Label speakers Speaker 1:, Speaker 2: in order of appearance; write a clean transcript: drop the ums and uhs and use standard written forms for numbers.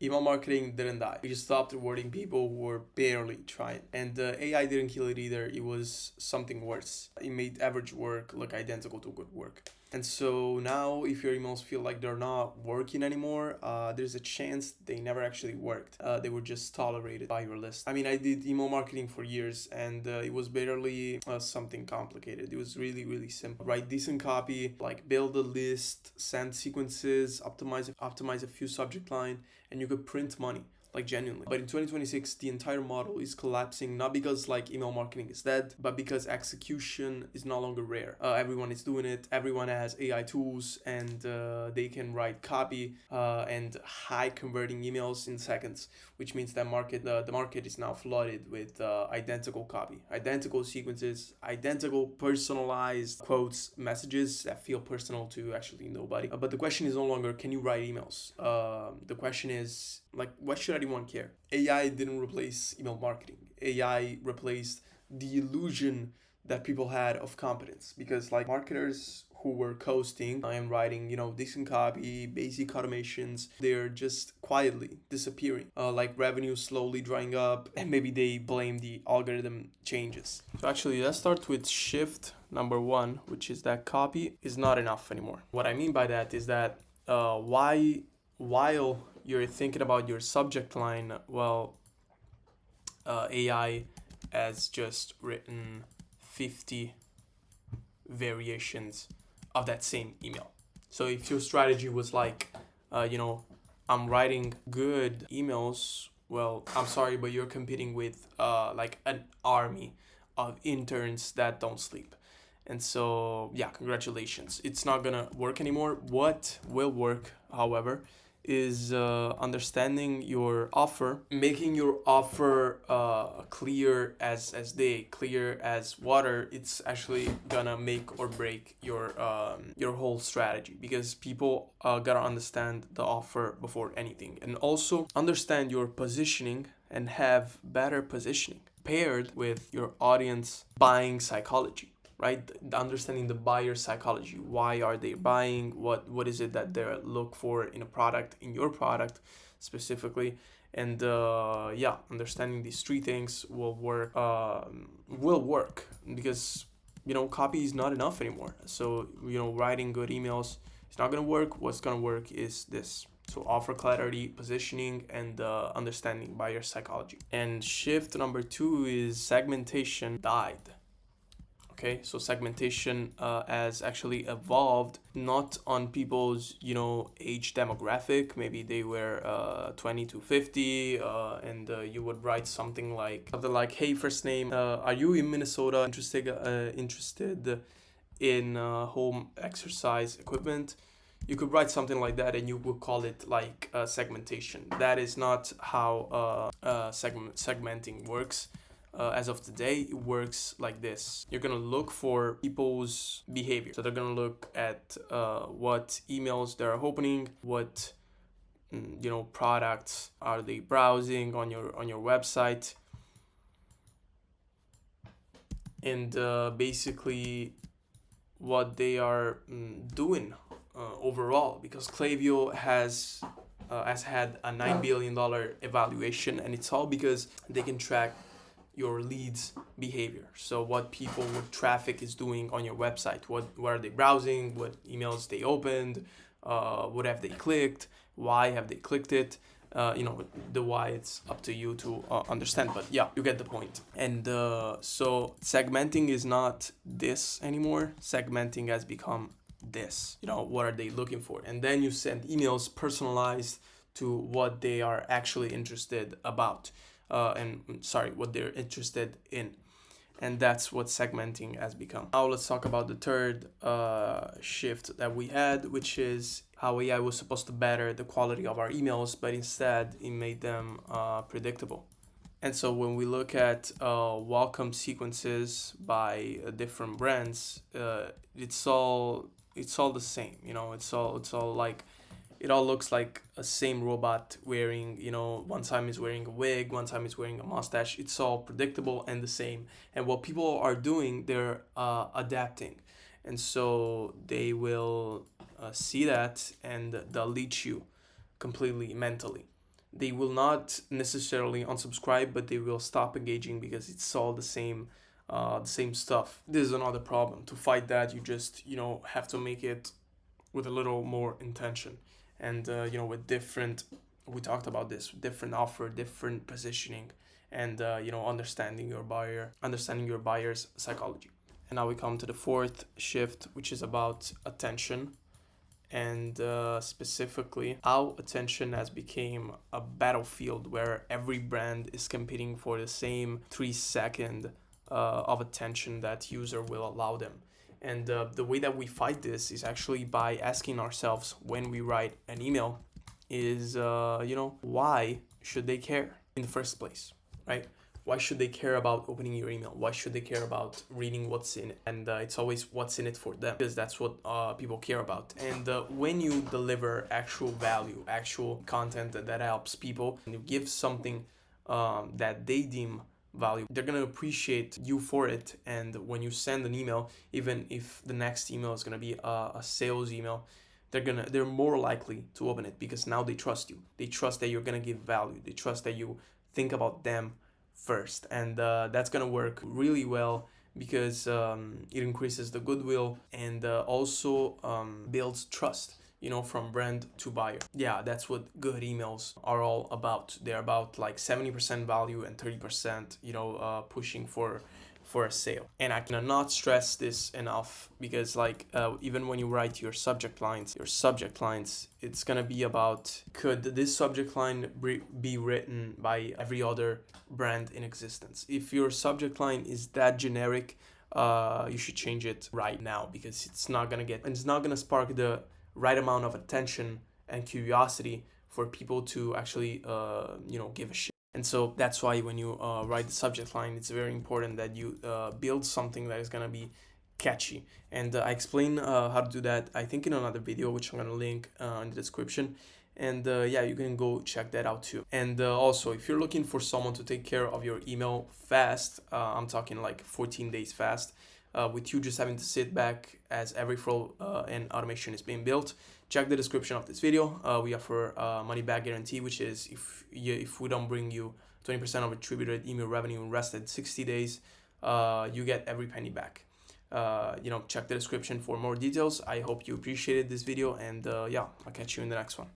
Speaker 1: email marketing didn't die. We just stopped rewarding people who were barely trying. And AI didn't kill it either. It was something worse. It made average work look identical to good work. And so now, if your emails feel like they're not working anymore, there's a chance they never actually worked. They were just tolerated by your list. I mean, I did email marketing for years, and it was barely something complicated. It was really, really simple. Write decent copy, like build a list, send sequences, optimize a few subject line, and you could print money, like genuinely. But in 2026, the entire model is collapsing, not because like email marketing is dead, but because execution is no longer rare. Everyone is doing it. Everyone has AI tools, and they can write copy and high converting emails in seconds, which means that the market is now flooded with identical copy, identical sequences, identical personalized quotes, messages that feel personal to actually nobody. But the question is no longer, can you write emails? The question is, like, what should anyone care? AI didn't replace email marketing. AI replaced the illusion that people had of competence, because like marketers who were coasting and writing, decent copy, basic automations, they're just quietly disappearing. Like revenue slowly drying up, and maybe they blame the algorithm changes. So actually, let's start with shift number one, which is that copy is not enough anymore. What I mean by that is that while you're thinking about your subject line, well, AI has just written 50 variations of that same email. So if your strategy was like, I'm writing good emails, well, I'm sorry, but you're competing with like an army of interns that don't sleep. And so, yeah, congratulations. It's not gonna work anymore. What will work, however, is understanding your offer, making your offer clear as day, clear as water. It's actually gonna make or break your whole strategy, because people gotta understand the offer before anything, and also understand your positioning and have better positioning paired with your audience buying psychology, right? Understanding the buyer psychology. Why are they buying? What is it that they look for in a product, in your product specifically? And understanding these three things will work. Because copy is not enough anymore. So writing good emails is not gonna work. What's gonna work is this. So offer clarity, positioning, and understanding buyer psychology. And shift number two is segmentation died. Okay, so segmentation has actually evolved not on people's age demographic. Maybe they were 20 to 50, and you would write something like hey, first name, are you in Minnesota, interested in home exercise equipment? You could write something like that, and you would call it like segmentation. That is not how segmenting works. As of today, it works like this. You're gonna look for people's behavior. So they're gonna look at what emails they're opening, what products are they browsing on your website, and basically what they are doing overall. Because Klaviyo has had a $9 billion evaluation, and it's all because they can track your leads behavior. So what people with traffic is doing on your website, what are they browsing, what emails they opened, what have they clicked, why have they clicked it. The why, it's up to you to understand, but yeah, you get the point. And so segmenting is not this anymore. Segmenting has become this. What are they looking for? And then you send emails personalized to what they are actually interested about. What they're interested in. And that's what segmenting has become. Now let's talk about the third shift that we had, which is how AI was supposed to better the quality of our emails, but instead it made them predictable. And so when we look at welcome sequences by different brands, it's all the same. It's all like, it all looks like a same robot wearing, one time is wearing a wig, one time is wearing a mustache. It's all predictable and the same. And what people are doing, they're adapting. And so they will see that, and they'll lead you completely mentally. they will not necessarily unsubscribe, but they will stop engaging because it's all the same stuff. This is another problem. To fight that, you just have to make it with a little more intention, and with different. We talked about this, different offer, different positioning, and understanding your buyer's psychology. And now we come to the fourth shift, which is about attention, and specifically how attention has become a battlefield where every brand is competing for the same 3 second of attention that user will allow them. And the way that we fight this is actually by asking ourselves when we write an email is, why should they care in the first place, right? Why should they care about opening your email? Why should they care about reading what's in it? And it's always what's in it for them, because that's what people care about. And when you deliver actual value, actual content that helps people, and you give something that they deem value, they're gonna appreciate you for it. And when you send an email, even if the next email is gonna be a sales email, they're more likely to open it because now they trust you. They trust that you're gonna give value. They trust that you think about them first, and that's gonna work really well because it increases the goodwill and also builds trust, from brand to buyer. Yeah, that's what good emails are all about. They're about like 70% value and 30% pushing for a sale. And I cannot stress this enough because even when you write your subject lines, it's gonna be about, could this subject line be written by every other brand in existence? If your subject line is that generic, you should change it right now, because it's not gonna spark the right amount of attention and curiosity for people to actually give a shit. And so that's why when you write the subject line, it's very important that you build something that is going to be catchy. And I explain how to do that, I think, in another video, which I'm going to link in the description. And you can go check that out too. And also, if you're looking for someone to take care of your email fast, I'm talking like 14 days fast, with you just having to sit back as every flow and automation is being built, check the description of this video. We offer money back guarantee, which is if we don't bring you 20% of attributed email revenue in less than 60 days, you get every penny back. Check the description for more details. I hope you appreciated this video, and I'll catch you in the next one.